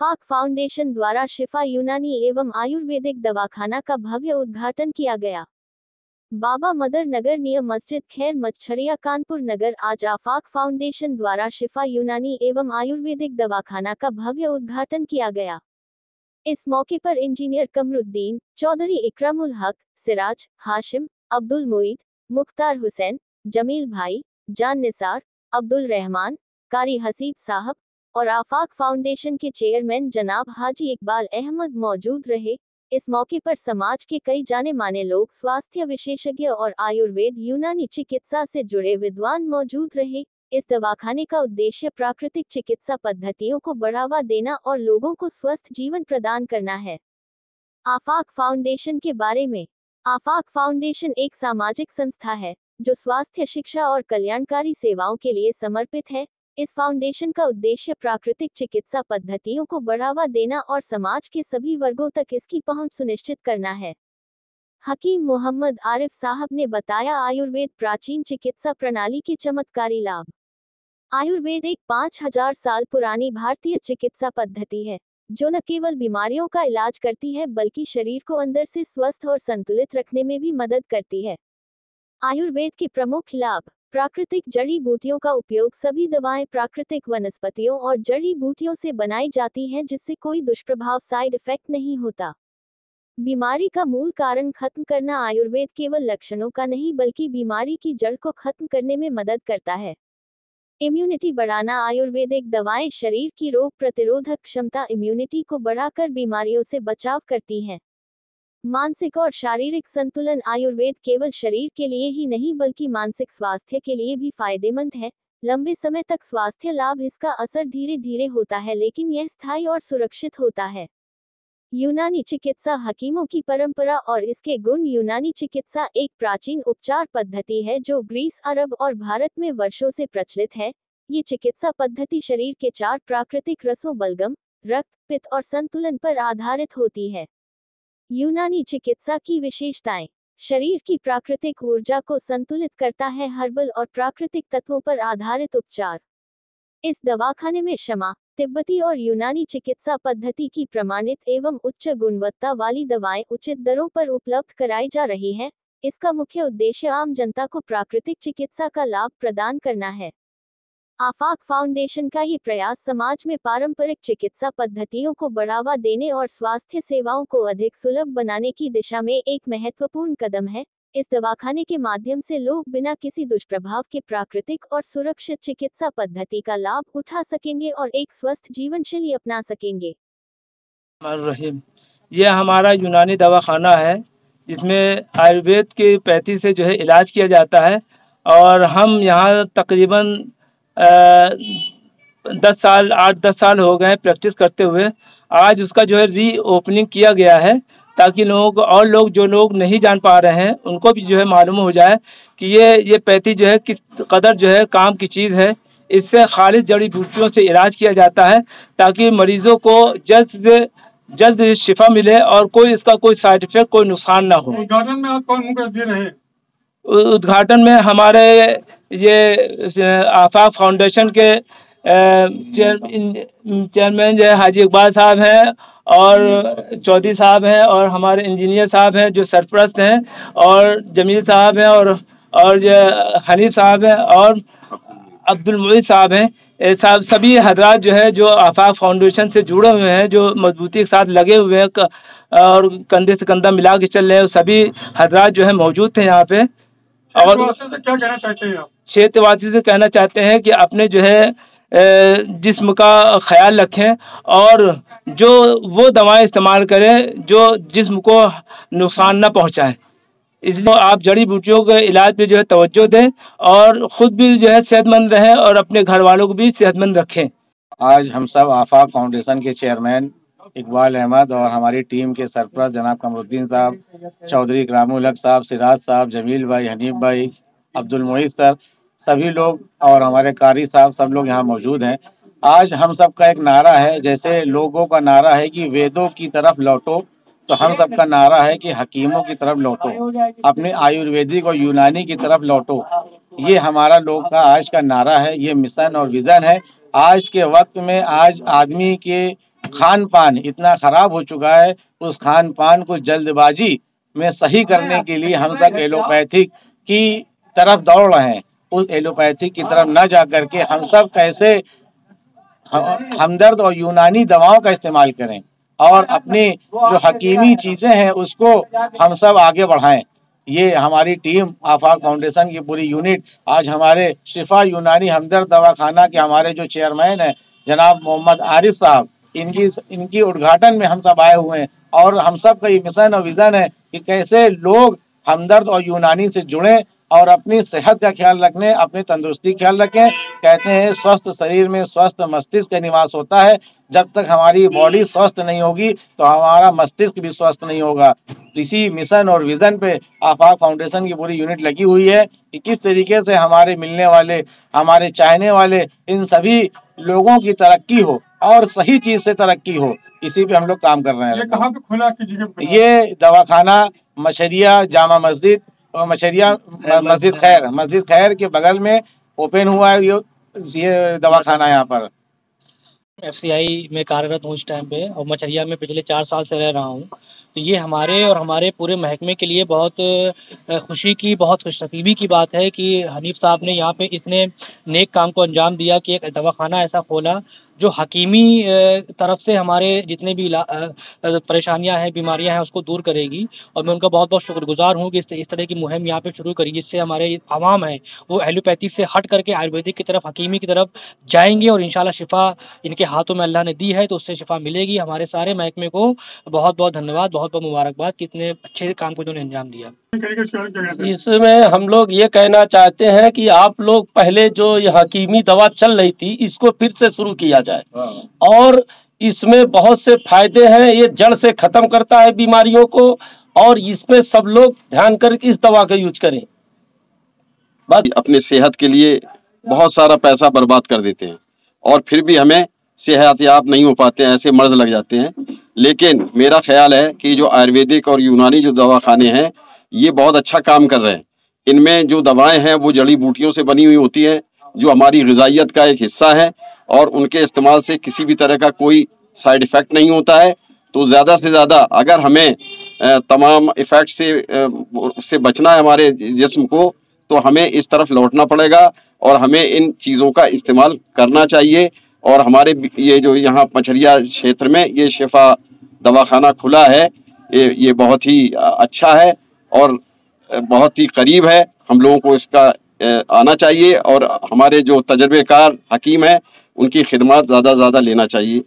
आफाक foundation द्वारा शिफा यूनानी एवं आयुर्वेदिक दवाखाना का भव्य उद्घाटन किया गया। बाबा मदर नगर नियर मस्जिद खैर मच्छरिया कानपुर नगर। आज आफाक फाउंडेशन द्वारा शिफा यूनानी एवं आयुर्वेदिक दवाखाना का भव्य उद्घाटन किया गया। इस मौके पर इंजीनियर कमरुद्दीन चौधरी, इकरामुल हक, सिराज, हाशिम, अब्दुल मुईद, मुख्तार हुसैन, जमील भाई, जान निसार, अब्दुल रहमान, कारी हसीब साहब और आफाक फाउंडेशन के चेयरमैन जनाब हाजी इकबाल अहमद मौजूद रहे। इस मौके पर समाज के कई जाने माने लोग, स्वास्थ्य विशेषज्ञ और आयुर्वेद यूनानी चिकित्सा से जुड़े विद्वान मौजूद रहे। इस दवाखाने का उद्देश्य प्राकृतिक चिकित्सा पद्धतियों को बढ़ावा देना और लोगों को स्वस्थ जीवन प्रदान करना है। आफाक फाउंडेशन के बारे में। आफाक फाउंडेशन एक सामाजिक संस्था है जो स्वास्थ्य, शिक्षा और कल्याणकारी सेवाओं के लिए समर्पित है। इस फाउंडेशन का उद्देश्य प्राकृतिक चिकित्सा पद्धतियों को बढ़ावा देना और समाज के सभी वर्गों तक इसकी पहुंच सुनिश्चित करना है। हकीम मोहम्मद आरिफ साहब ने बताया, आयुर्वेद प्राचीन चिकित्सा प्रणाली के चमत्कारी लाभ। आयुर्वेद एक 5000 साल पुरानी भारतीय चिकित्सा पद्धति है जो न केवल बीमारियों का इलाज करती है बल्कि शरीर को अंदर से स्वस्थ और संतुलित रखने में भी मदद करती है। आयुर्वेद के प्रमुख लाभ। प्राकृतिक जड़ी बूटियों का उपयोग। सभी दवाएं प्राकृतिक वनस्पतियों और जड़ी बूटियों से बनाई जाती हैं जिससे कोई दुष्प्रभाव, साइड इफेक्ट नहीं होता। बीमारी का मूल कारण खत्म करना। आयुर्वेद केवल लक्षणों का नहीं बल्कि बीमारी की जड़ को खत्म करने में मदद करता है। इम्यूनिटी बढ़ाना। आयुर्वेदिक दवाएं शरीर की रोग प्रतिरोधक क्षमता, इम्यूनिटी को बढ़ाकर बीमारियों से बचाव करती हैं। मानसिक और शारीरिक संतुलन। आयुर्वेद केवल शरीर के लिए ही नहीं बल्कि मानसिक स्वास्थ्य के लिए भी फायदेमंद है। लंबे समय तक स्वास्थ्य लाभ। इसका असर धीरे धीरे होता है लेकिन यह स्थायी और सुरक्षित होता है। यूनानी चिकित्सा। हकीमों की परंपरा और इसके गुण। यूनानी चिकित्सा एक प्राचीन उपचार पद्धति है जो ग्रीस, अरब और भारत में वर्षों से प्रचलित है। ये चिकित्सा पद्धति शरीर के 4 प्राकृतिक रसों बलगम, रक्त, पित्त और संतुलन पर आधारित होती है। यूनानी चिकित्सा की विशेषताएं। शरीर की प्राकृतिक ऊर्जा को संतुलित करता है। हर्बल और प्राकृतिक तत्वों पर आधारित उपचार। इस दवाखाने में शमा, तिब्बती और यूनानी चिकित्सा पद्धति की प्रमाणित एवं उच्च गुणवत्ता वाली दवाएं उचित दरों पर उपलब्ध कराई जा रही हैं। इसका मुख्य उद्देश्य आम जनता को प्राकृतिक चिकित्सा का लाभ प्रदान करना है। आफाक फाउंडेशन का ये प्रयास समाज में पारंपरिक चिकित्सा पद्धतियों को बढ़ावा देने और स्वास्थ्य सेवाओं को अधिक सुलभ बनाने की दिशा में एक महत्वपूर्ण कदम है। इस दवाखाने के माध्यम से लोग बिना किसी दुष्प्रभाव के प्राकृतिक और सुरक्षित चिकित्सा पद्धति का लाभ उठा सकेंगे और एक स्वस्थ जीवन शैली अपना सकेंगे। ये हमारा यूनानी दवाखाना है जिसमें आयुर्वेद के पैथी से जो है इलाज किया जाता है और हम यहाँ तकरीबन 8-10 साल हो गए प्रैक्टिस करते हुए। आज उसका जो है री ओपनिंग किया गया है ताकि लोग जो लोग नहीं जान पा रहे हैं उनको भी जो है मालूम हो जाए कि ये पैथी जो है किस कदर जो है काम की चीज़ है। इससे खालिश जड़ी बूटियों से इलाज किया जाता है ताकि मरीजों को जल्द से जल्द शिफा मिले और इसका कोई साइड इफेक्ट, कोई नुकसान ना हो। उद्घाटन में आप कौन मुख्य रहे? उद्घाटन में हमारे ये आफाक फाउंडेशन के चेयरमैन जो है हाजी इकबाल साहब हैं और चौधरी साहब हैं और हमारे इंजीनियर साहब हैं जो सरपरस्त हैं और जमील साहब हैं और जो हनीफ साहब हैं और अब्दुल मुईद साहब हैं। साहब सभी हजरात जो है जो आफाक फाउंडेशन से जुड़े हुए हैं, जो मजबूती के साथ लगे हुए हैं और कंधे से कंधा मिला के चल रहे हैं, सभी हजरात जो है मौजूद थे यहाँ पे। और क्या कहना चाहते हैं आप? क्षेत्रवासी से कहना चाहते हैं कि अपने जो है जिस्म का ख्याल रखें और जो वो दवाएं इस्तेमाल करें जो जिस्म को नुकसान न पहुंचाएं। इसलिए आप जड़ी बूटियों के इलाज पे जो है तवज्जो दें और ख़ुद भी जो है सेहतमंद रहें और अपने घर वालों को भी सेहतमंद रखें। आज हम सब आफाक फाउंडेशन के चेयरमैन इकबाल अहमद और हमारी टीम के सरपरस्त जनाब कमरुद्दीन साहब, चौधरी इकरामुल हक साहब, सिराज साहब, जमील भाई, हनीफ भाई, अब्दुल मुईद सर, सभी लोग और हमारे कारी साहब, सब लोग यहाँ मौजूद हैं। आज हम सब का एक नारा है, जैसे लोगों का नारा है कि वेदों की तरफ लौटो, तो हम सब का नारा है कि हकीमों की तरफ लौटो, अपने आयुर्वेदिक और यूनानी की तरफ लौटो। ये हमारा लोग का आज का नारा है, ये मिशन और विज़न है। आज के वक्त में आज आदमी के खान पान इतना खराब हो चुका है, उस खान पान को जल्दबाजी में सही करने के लिए हम सब एलोपैथिक की तरफ दौड़ रहे हैं। उस एलोपैथिक की तरफ न जा करके हम सब कैसे हमदर्द और यूनानी दवाओं का इस्तेमाल करें और अपनी जो हकीमी चीजें हैं उसको हम सब आगे बढ़ाएं। ये हमारी टीम आफाक फाउंडेशन की पूरी यूनिट आज हमारे शिफा यूनानी हमदर्द दवाखाना के हमारे जो चेयरमैन हैं जनाब मोहम्मद आरिफ साहब, इनकी उद्घाटन में हम सब आए हुए हैं और हम सब का ये मिशन और विजन है कि कैसे लोग हमदर्द और यूनानी से जुड़ें और अपनी सेहत का ख्याल रखने, अपनी तंदुरुस्ती ख्याल रखें। कहते हैं स्वस्थ शरीर में स्वस्थ मस्तिष्क का निवास होता है। जब तक हमारी बॉडी स्वस्थ नहीं होगी तो हमारा मस्तिष्क भी स्वस्थ नहीं होगा। इसी मिशन और विजन पे आफाक फाउंडेशन की पूरी यूनिट लगी हुई है कि किस तरीके से हमारे मिलने वाले, हमारे चाहने वाले इन सभी लोगों की तरक्की हो और सही चीज से तरक्की हो, इसी पे हम लोग काम कर रहे हैं। ये कहाँ पे खुला, किस जगह पे खुला? ये दवाखाना मछरिया जामा मस्जिद और मछरिया मस्जिद खैर के बगल में ओपन हुआ है ये दवाखाना यहाँ पर। FCI में कार्यरत हूँ इस टाइम पे और मछरिया में पिछले 4 साल से रह रहा हूँ। तो ये हमारे और हमारे पूरे महकमे के लिए बहुत खुशी की, बहुत खुशनसीबी की बात है कि हनीफ साहब ने यहाँ पे इतने नेक काम को अंजाम दिया कि एक दवाखाना ऐसा खोला जो हकीमी तरफ से हमारे जितने भी परेशानियां हैं, बीमारियां हैं, उसको दूर करेगी। और मैं उनका बहुत बहुत शुक्रगुजार हूँ कि इस तरह की मुहिम यहाँ पे शुरू करी, जिससे हमारे आवाम है वो एलोपैथी से हट करके आयुर्वेदिक की तरफ, हकीमी की तरफ जाएंगे और इंशाल्लाह शिफा इनके हाथों में अल्लाह ने दी है तो उससे शिफा मिलेगी। हमारे सारे महकमे को बहुत बहुत धन्यवाद, बहुत बहुत मुबारकबाद कि इतने अच्छे काम को इन्होंने अंजाम दिया। इसमें हम लोग ये कहना चाहते हैं कि आप लोग पहले जो ये हकीमी दवा चल रही थी इसको फिर से शुरू किया जाए और इसमें बहुत से फायदे हैं। ये जड़ से खत्म करता है बीमारियों को और इसमें सब लोग ध्यान करके इस दवा का यूज करें। बस अपने सेहत के लिए बहुत सारा पैसा बर्बाद कर देते हैं और फिर भी हमें सेहतयाब नहीं हो पाते हैं, ऐसे मर्ज लग जाते हैं। लेकिन मेरा ख्याल है कि जो आयुर्वेदिक और यूनानी जो दवाखाने हैं ये बहुत अच्छा काम कर रहे हैं। इनमें जो दवाएं हैं वो जड़ी बूटियों से बनी हुई होती हैं जो हमारी ग़िज़ाइयत का एक हिस्सा है और उनके इस्तेमाल से किसी भी तरह का कोई साइड इफ़ेक्ट नहीं होता है। तो ज़्यादा से ज़्यादा अगर हमें तमाम इफ़ेक्ट से बचना है हमारे जिस्म को, तो हमें इस तरफ लौटना पड़ेगा और हमें इन चीज़ों का इस्तेमाल करना चाहिए। और हमारे ये जो यहाँ मछरिया क्षेत्र में ये शिफा दवाखाना खुला है, ये बहुत ही अच्छा है और बहुत ही करीब है। हम लोगों को इसका आना चाहिए और हमारे जो तजर्बेकार हकीम हैं उनकी खिदमत ज़्यादा से ज़्यादा लेना चाहिए।